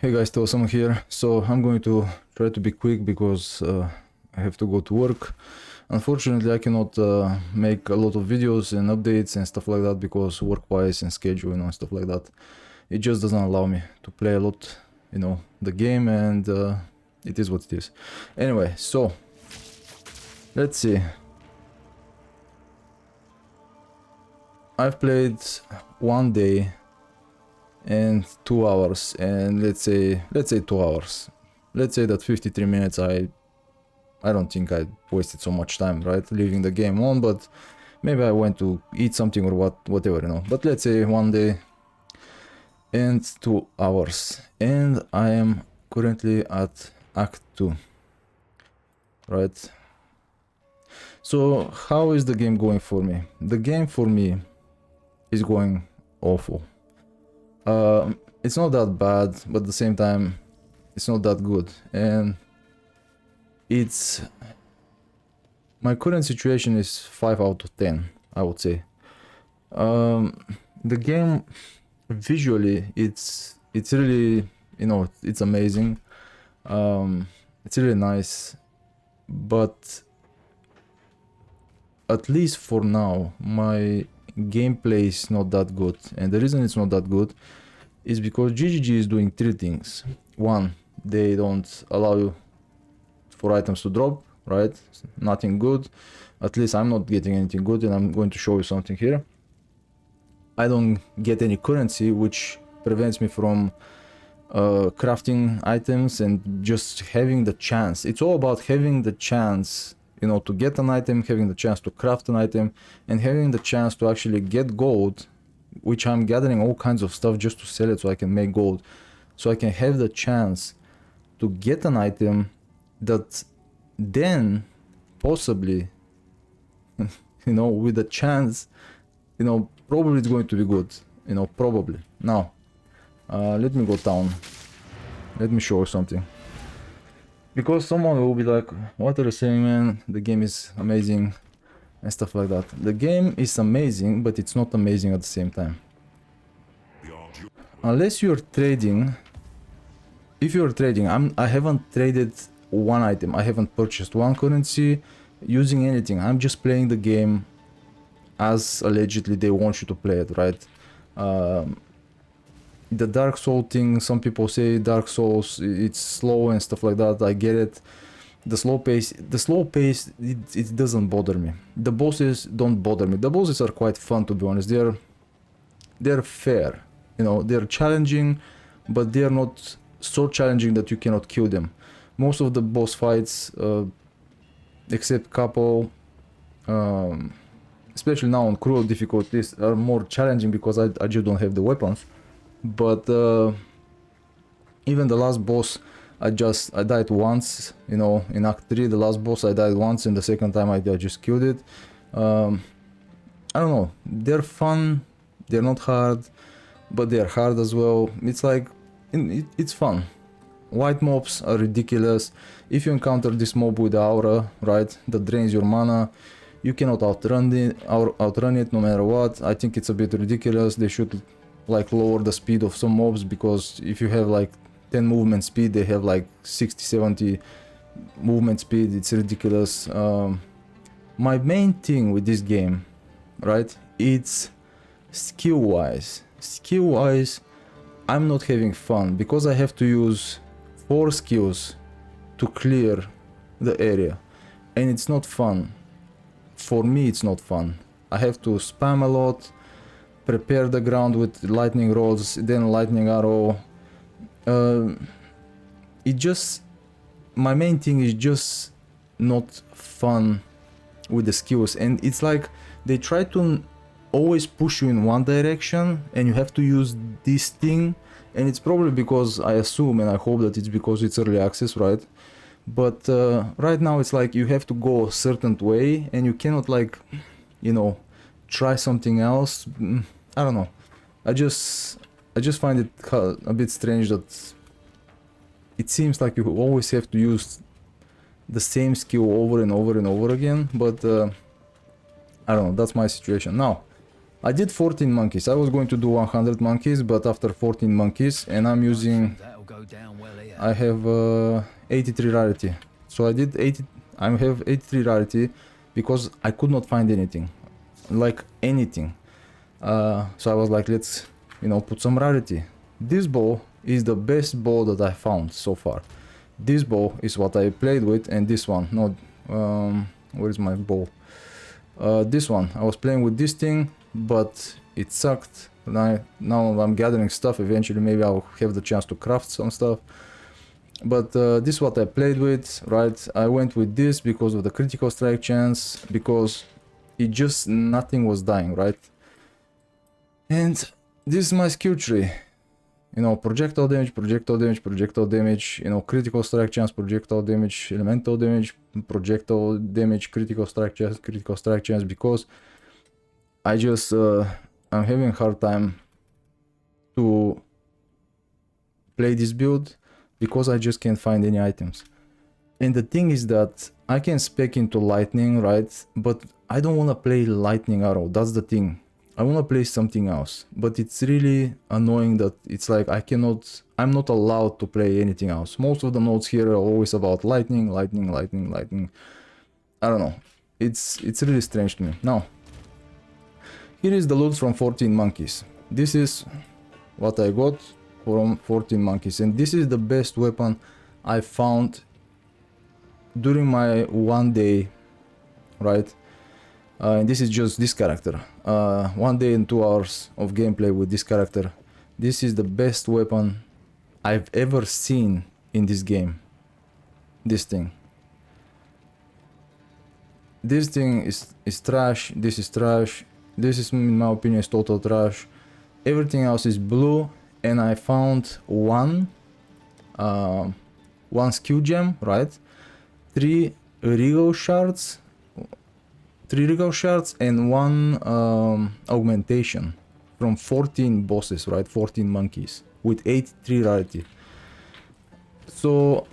Hey guys, Talasuma here. So I'm going to try to be quick because I have to go to work. Unfortunately, I cannot make a lot of videos and updates and stuff like that because work-wise and schedule, and stuff like that. It just doesn't allow me to play a lot, the game, and it is what it is. Anyway, so let's see. I've played 1 day and 2 hours, and let's say 2 hours. Let's say that 53 minutes I don't think I wasted so much time, right, leaving the game on, but maybe I went to eat something or whatever, but let's say 1 day and 2 hours, and I am currently at Act 2, right? So how is the game going for me? The game for me is going awful. It's not that bad, but at the same time it's not that good, and it's my current situation is 5 out of 10, I would say. The game visually it's really, it's amazing. It's really nice, but at least for now my gameplay is not that good, and the reason it's not that good is because GGG is doing 3 things. One, they don't allow you for items to drop, right? Nothing good. At least I'm not getting anything good, and I'm going to show you something here. I don't get any currency, which prevents me from crafting items and just having the chance. It's all about having the chance, to get an item, having the chance to craft an item, and having the chance to actually get gold, which I'm gathering all kinds of stuff just to sell it so I can make gold, so I can have the chance to get an item that then possibly, with a chance, probably it's going to be good, probably. Now, let me go down. Let me show you something. Because someone will be like, what are you saying, man? The game is amazing and stuff like that. The game is amazing, but it's not amazing at the same time. Unless you're trading, if you're trading, I haven't traded one item, I haven't purchased one currency using anything. I'm just playing the game as allegedly they want you to play it, right? The Dark Soul thing, some people say Dark Souls, it's slow and stuff like that. I get it. The slow pace, it doesn't bother me. The bosses don't bother me. The bosses are quite fun, to be honest. They're fair, they're challenging, but they're not so challenging that you cannot kill them. Most of the boss fights, except couple, especially now on cruel difficulties, are more challenging because I just don't have the weapons. But even the last boss, I died once, in Act 3, the last boss I died once, and the second time I just killed it. I don't know, they're fun, they're not hard, but they're hard as well. It's like, it's fun. White mobs are ridiculous. If you encounter this mob with the aura, right, that drains your mana, you cannot outrun it no matter what. I think it's a bit ridiculous. They should lower the speed of some mobs, because if you have 10 movement speed, they have 60-70 movement speed. It's ridiculous. My main thing with this game, right, it's skill wise, I'm not having fun because I have to use 4 skills to clear the area, and it's not fun. For me, it's not fun. I have to spam a lot, prepare the ground with lightning rods, then lightning arrow. My main thing is just not fun with the skills, and it's like they try to always push you in one direction and you have to use this thing, and it's probably because, I assume and I hope that it's because it's early access, right? But right now it's like you have to go a certain way and you cannot try something else. I don't know. I just find it a bit strange that it seems like you always have to use the same skill over and over and over again, but I don't know, that's my situation. Now, I did 14 monkeys. I was going to do 100 monkeys, but after 14 monkeys, and I'm using down well here. I have 83 rarity. So I did 80. I have 83 rarity because I could not find anything, like anything. So I was like, let's, you know, put some rarity. This bow is the best bow that I found so far. This bow is what I played with, and this one, no, where is my bow? This one, I was playing with this thing, but it sucked. Now I'm gathering stuff. Eventually maybe I'll have the chance to craft some stuff. But this is what I played with, right? I went with this because of the critical strike chance, because it just, nothing was dying, right? And this is my skill tree. You know, projectile damage, projectile damage, projectile damage, you know, critical strike chance, projectile damage, elemental damage, projectile damage, critical strike chance, because I just, I'm having a hard time to play this build because I just can't find any items. And the thing is that I can spec into lightning, right? But I don't want to play lightning arrow, that's the thing. I want to play something else, but it's really annoying that it's like I'm not allowed to play anything else. Most of the notes here are always about lightning, lightning, lightning, lightning. I don't know. It's really strange to me. Now, here is the loot from 14 monkeys. This is what I got from 14 monkeys, and this is the best weapon I found during my one day, right? And this is just this character. 1 day and 2 hours of gameplay with this character. This is the best weapon I've ever seen in this game. This thing. This thing is trash. This is trash. This is, in my opinion, is total trash. Everything else is blue, and I found one skill gem, right? 3 regal shards. 3 regal shards and 1 augmentation from 14 bosses, right? 14 monkeys with 83 rarity. So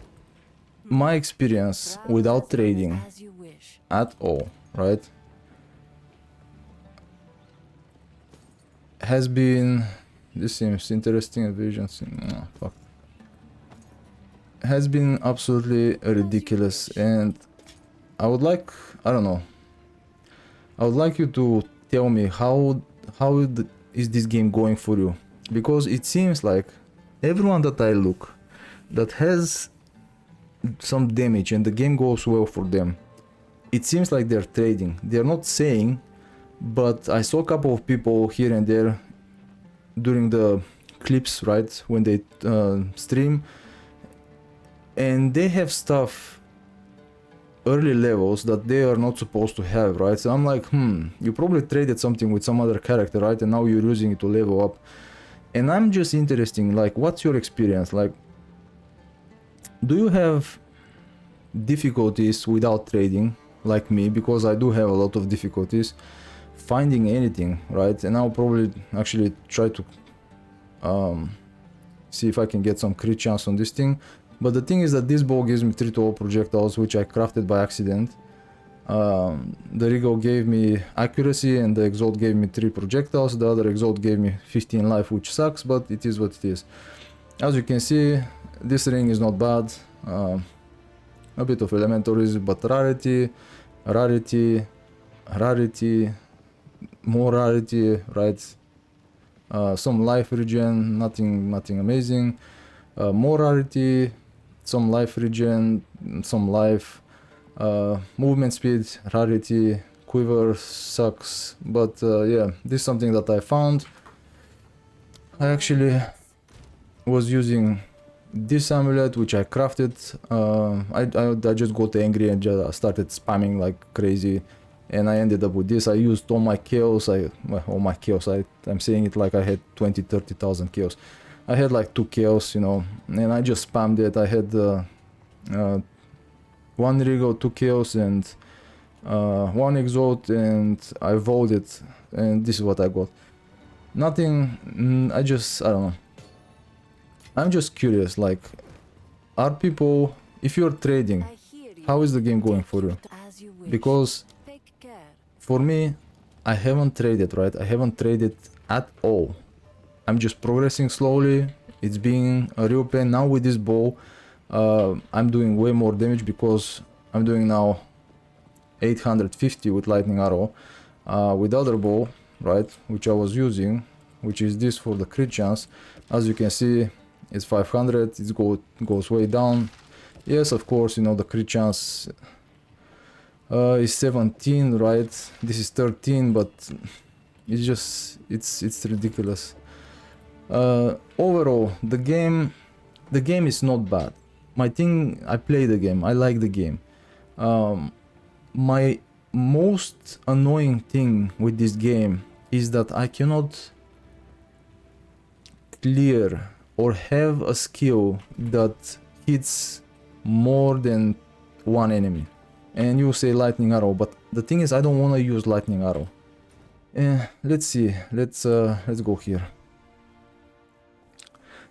my experience without trading at all, right, has been, this seems interesting, vision, oh, fuck, has been absolutely ridiculous. And I would like, I don't know, I would like you to tell me how is this game going for you, because it seems like everyone that I look that has some damage and the game goes well for them, it seems like they're trading. They're not saying, but I saw a couple of people here and there during the clips, right, when they stream, and they have stuff early levels that they are not supposed to have, right? So I'm like, you probably traded something with some other character, right? And now you're using it to level up. And I'm just interested, like, what's your experience? Like, do you have difficulties without trading, like me? Because I do have a lot of difficulties finding anything, right? And I'll probably actually try to see if I can get some crit chance on this thing. But the thing is that this bow gives me 3 to all projectiles, which I crafted by accident. The Regal gave me accuracy, and the Exalt gave me 3 projectiles. The other Exalt gave me 15 life, which sucks, but it is what it is. As you can see, this ring is not bad. A bit of elemental resist, but rarity, rarity, rarity, more rarity, right? Some life regen, nothing amazing. More rarity, some life regen, some life, movement speed, rarity, quiver sucks, but yeah, this is something that I found. I actually was using this amulet, which I crafted. I just got angry and just started spamming like crazy, and I ended up with this. I used all my chaos, all my chaos, I'm saying it like I had 20,000-30,000 chaos. I had like 2 chaos, you know, and I just spammed it. I had 1 regal, 2 chaos, and 1 exalt, and I voted, and this is what I got. Nothing, I don't know. I'm just curious, like, are people, if you're trading, how is the game going for you? Because for me, I haven't traded, right? I haven't traded at all. I'm just progressing slowly, it's being a real pain. Now with this bow, I'm doing way more damage because I'm doing now 850 with lightning arrow. With other bow, right, which I was using, which is this for the crit chance, as you can see, it's 500, it goes way down. Yes, of course, you know, the crit chance is 17, right? This is 13, but it's just, it's ridiculous. Overall, the game is not bad. My thing, I play the game, I like the game. My most annoying thing with this game is that I cannot clear or have a skill that hits more than one enemy. And you say lightning arrow, but the thing is I don't want to use lightning arrow. Let's see, let's go here.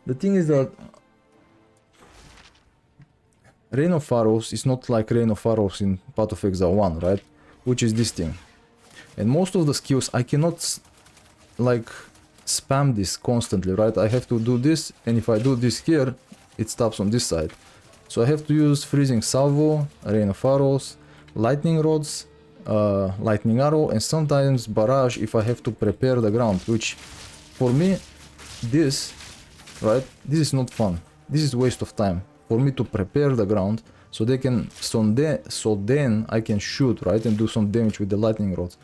The thing is that Rain of Arrows is not like Rain of Arrows in Path of Exile 1, right? Which is this thing. And most of the skills I cannot like spam this constantly, right? I have to do this, and if I do this here, it stops on this side. So I have to use Freezing Salvo, Rain of Arrows, Lightning Rods, Lightning Arrow, and sometimes Barrage if I have to prepare the ground, which for me, this, right, this is not fun. This is waste of time for me to prepare the ground so then I can shoot, right, and do some damage with the lightning rods.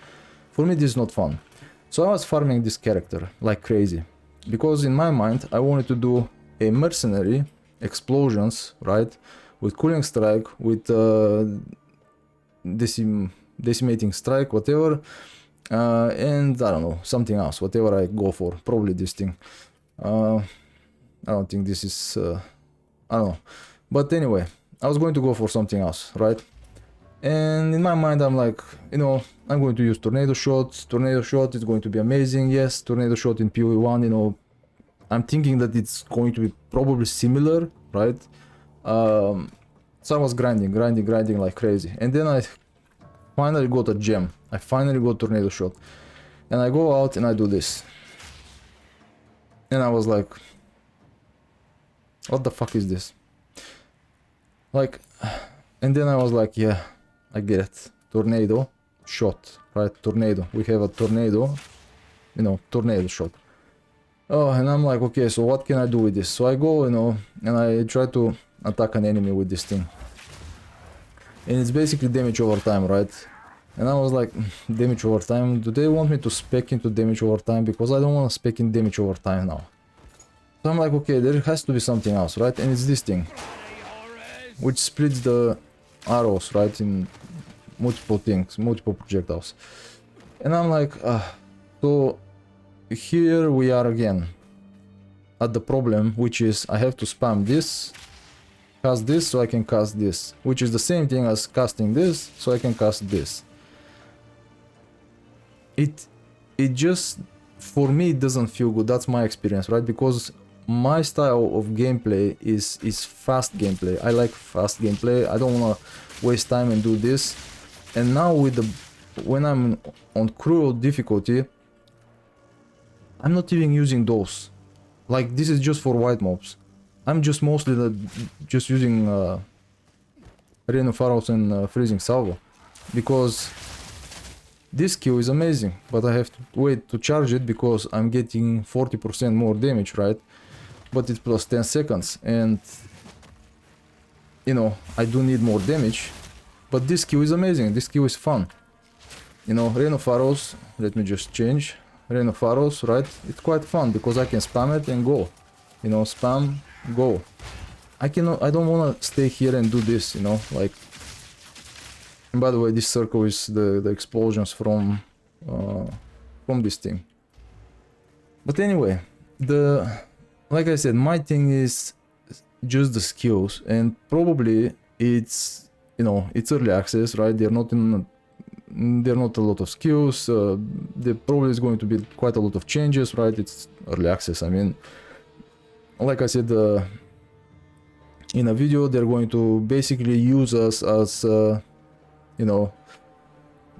For me this is not fun. So I was farming this character like crazy because in my mind I wanted to do a mercenary, explosions, right, with cooling strike, with decimating strike, whatever, and I don't know, something else, whatever I go for, probably this thing. I don't think this is I don't know, but anyway, I was going to go for something else, right? And in my mind I'm like, you know, I'm going to use tornado shot. Tornado shot is going to be amazing. Yes, tornado shot in PoE1, you know, I'm thinking that it's going to be probably similar, right? So I was grinding like crazy, and then I finally got a gem. I finally got tornado shot, and I go out and I do this, and I was like, what the fuck is this? Like, and then I was like, yeah, I get it. Tornado shot, right? Tornado. We have a tornado, you know, tornado shot. Oh, and I'm like, okay, so what can I do with this? So I go, you know, and I try to attack an enemy with this thing. And it's basically damage over time, right? And I was like, damage over time? Do they want me to spec into damage over time? Because I don't want to spec in damage over time now. So I'm like, okay, there has to be something else, right? And it's this thing, which splits the arrows, right, in multiple things, multiple projectiles. And I'm like, so here we are again at the problem, which is I have to spam this, cast this so I can cast this, which is the same thing as casting this so I can cast this. It just, for me, it doesn't feel good. That's my experience, right? Because my style of gameplay is fast gameplay. I like fast gameplay. I don't want to waste time and do this. And now with when I'm on cruel difficulty, I'm not even using those. Like, this is just for white mobs. I'm just mostly just using Rain of Arrows and Freezing Salvo, because this skill is amazing, but I have to wait to charge it because I'm getting 40% more damage, right? But it's plus 10 seconds, and you know, I do need more damage, but this skill is amazing, this skill is fun. You know, Rain of Arrows, let me just change, Rain of Arrows, right? It's quite fun because I can spam it and go. You know, spam, go. I don't want to stay here and do this, you know, like... And by the way, this circle is the explosions from this thing. But anyway, like I said, my thing is just the skills, and probably it's, you know, it's early access, right? They're not a lot of skills. There probably is going to be quite a lot of changes, right? It's early access. I mean, like I said in a video, they're going to basically use us as you know,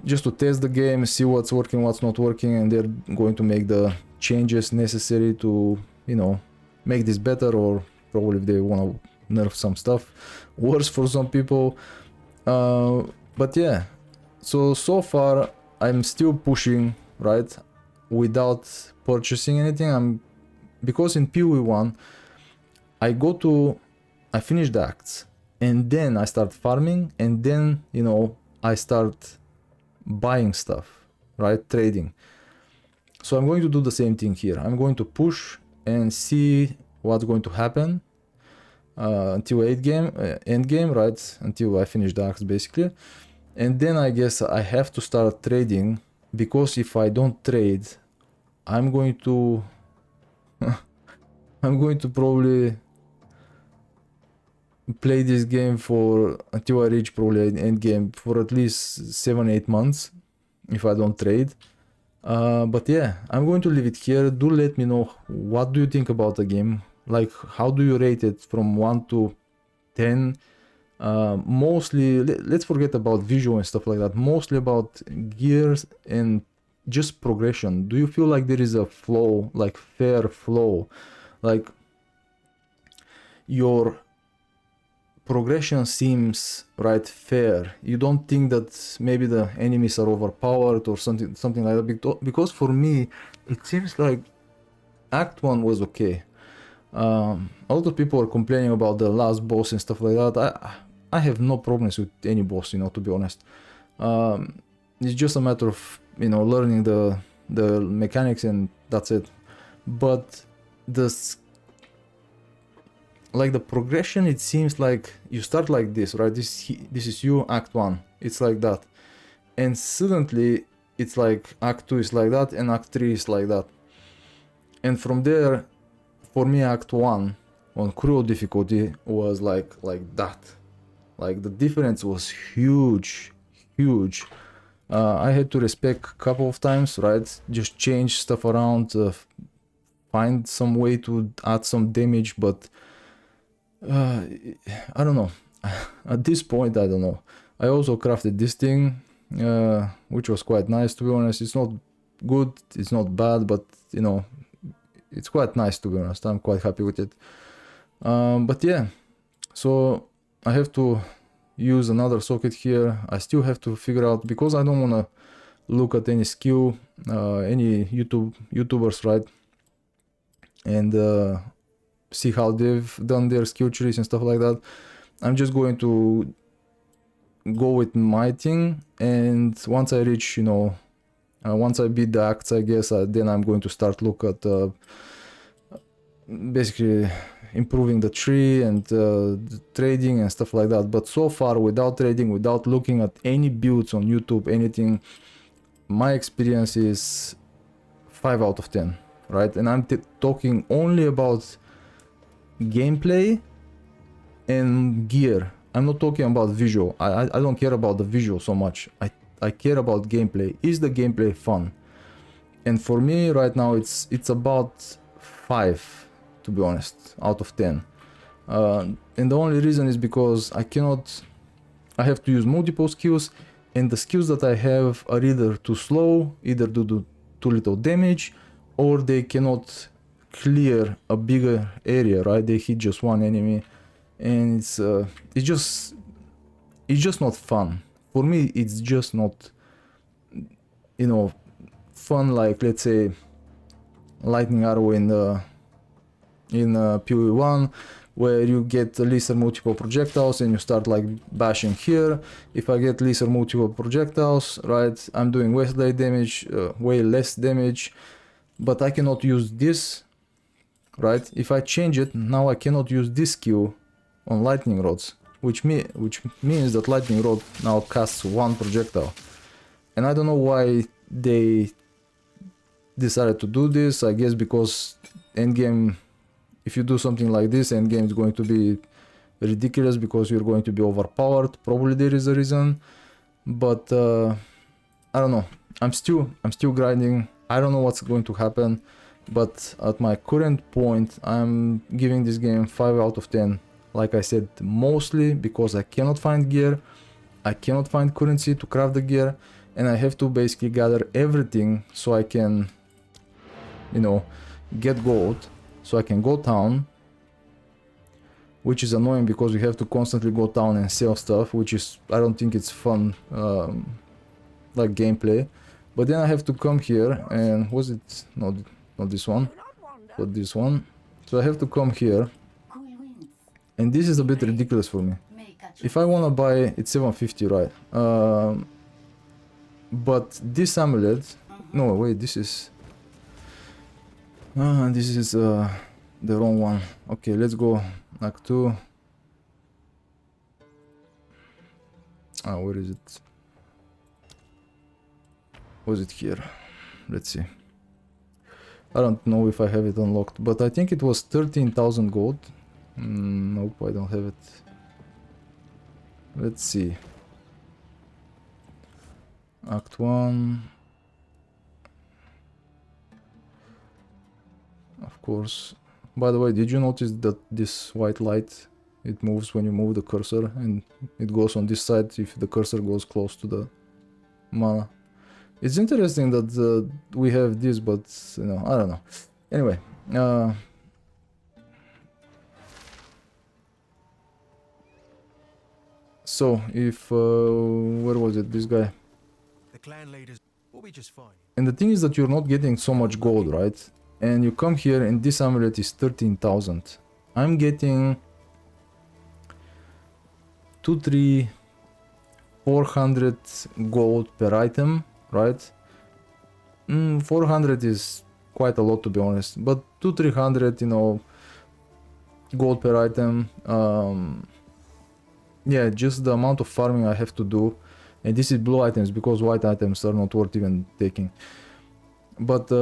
just to test the game, see what's working, what's not working, and they're going to make the changes necessary to, you know, make this better, or probably if they want to nerf some stuff worse for some people. But yeah, so far I'm still pushing, right, without purchasing anything. Because in PoE1 I finish the acts and then I start farming, and then, you know, I start buying stuff, right, trading. So I'm going to do the same thing here. I'm going to push and see what's going to happen until end game, right, until I finish the acts basically. And then I guess I have to start trading, because if I don't trade, I'm going to I'm going to probably play this game for until I reach probably an end game for at least 7-8 months if I don't trade. But yeah, I'm going to leave it here. Do let me know, what do you think about the game? Like, how do you rate it from 1 to 10? Mostly, let's forget about visual and stuff like that. Mostly about gears and just progression. Do you feel like there is a flow, like fair flow? Like, your progression seems, right, fair. You don't think that maybe the enemies are overpowered or something like that? Because for me, it seems like Act 1 was okay. A lot of people are complaining about the last boss and stuff like that. I have no problems with any boss, you know, to be honest. It's just a matter of, you know, learning the mechanics, and that's it. But like the progression, it seems like you start like this, right? This is you, Act 1. It's like that. And suddenly, it's like Act 2 is like that, and Act 3 is like that. And from there, for me, Act 1 on cruel difficulty was like that. Like, the difference was huge. I had to respec a couple of times, right? Just change stuff around, find some way to add some damage, but I don't know. At this point, I don't know. I also crafted this thing, which was quite nice, to be honest. It's not good, it's not bad, but, you know, it's quite nice, to be honest. I'm quite happy with it. But yeah, so I have to use another socket here. I still have to figure out, because I don't want to look at any skill, any YouTubers, right, and see how they've done their skill trees and stuff like that. I'm just going to go with my thing, and once I reach, you know, once I beat the acts, I guess, then I'm going to start look at basically improving the tree and the trading and stuff like that. But so far, without trading, without looking at any builds on YouTube, anything, my experience is 5 out of 10, right? And I'm talking only about gameplay and gear. I'm not talking about visual. I don't care about the visual so much. I care about gameplay. Is the gameplay fun? And for me right now, it's about 5, to be honest, out of 10. And the only reason is because I have to use multiple skills, and the skills that I have are either too slow, either do too little damage, or they cannot clear a bigger area, right? They hit just one enemy, and it's just not fun. For me, it's just not, you know, fun like, let's say, lightning arrow in PoE1, where you get lesser multiple projectiles and you start like bashing here. If I get lesser multiple projectiles, right, I'm doing way less damage, but I cannot use this, right? If I change it, now I cannot use this skill on lightning rods, which means that lightning rod now casts 1 projectile. And I don't know why they decided to do this. I guess because endgame, if you do something like this, endgame is going to be ridiculous because you're going to be overpowered. Probably there is a reason, but I don't know. I'm still grinding. I don't know what's going to happen, but at my current point, I'm giving this game 5 out of 10. Like I said, mostly because I cannot find gear, I cannot find currency to craft the gear, and I have to basically gather everything so I can, you know, get gold, so I can go town, which is annoying because we have to constantly go town and sell stuff, which is, I don't think it's fun, like gameplay. But then I have to come here and, was it, no, not this one, but this one. So I have to come here, and this is a bit ridiculous for me. If I wanna buy, it's 750, right? But this amulet, no wait, this is the wrong one. Okay, let's go Act 2. Where is it? Was it here? Let's see. I don't know if I have it unlocked, but I think it was 13,000 gold. Nope, I don't have it. Let's see. Act 1. Of course. By the way, did you notice that this white light, it moves when you move the cursor, and it goes on this side if the cursor goes close to the mana? It's interesting that we have this, but you know, I don't know. Anyway, so if where was it? This guy. The clan leaders will be just fine. And the thing is that you're not getting so much gold, right? And you come here and this amulet is 13,000. I'm getting 2, 3, 400 gold per item, right? 400 is quite a lot, to be honest, but 200-300, you know, gold per item. Yeah, just the amount of farming I have to do, and this is blue items because white items are not worth even taking. But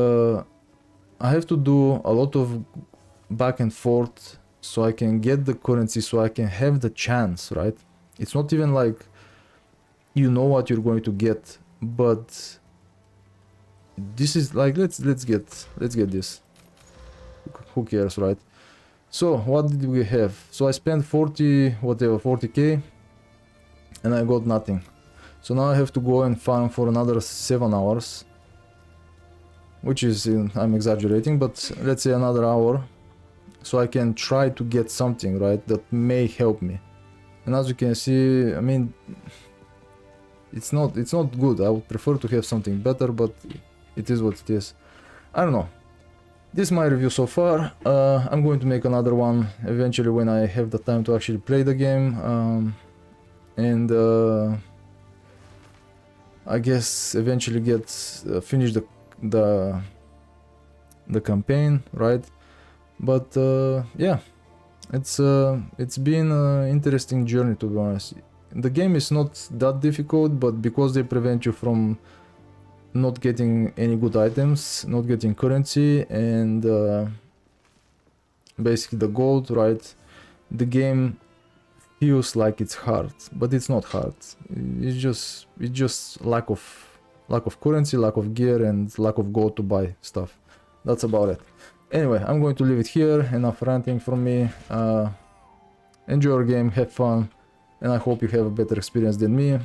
I have to do a lot of back and forth so I can get the currency, so I can have the chance, right? It's not even like you know what you're going to get, but this is like, let's get this. Who cares, right? So what did we have? So I spent 40k, and I got nothing. So now I have to go and farm for another 7 hours, which is, I'm exaggerating, but let's say another hour, so I can try to get something, right, that may help me. And as you can see, I mean, it's not good. I would prefer to have something better, but it is what it is. I don't know. This is my review so far. I'm going to make another one eventually when I have the time to actually play the game, and I guess eventually finish the campaign, right? But yeah, it's been an interesting journey, to be honest. The game is not that difficult, but because they prevent you from not getting any good items, not getting currency, and basically the gold, right? The game feels like it's hard, but it's not hard. It's just lack of currency, lack of gear, and lack of gold to buy stuff. That's about it. Anyway, I'm going to leave it here. Enough ranting from me. Enjoy your game, have fun, and I hope you have a better experience than me.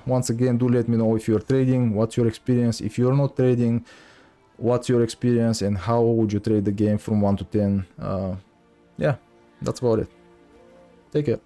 Once again, do let me know if you're trading, what's your experience. If you're not trading, what's your experience, and how would you trade the game from 1 to 10. Yeah, that's about it. Take care.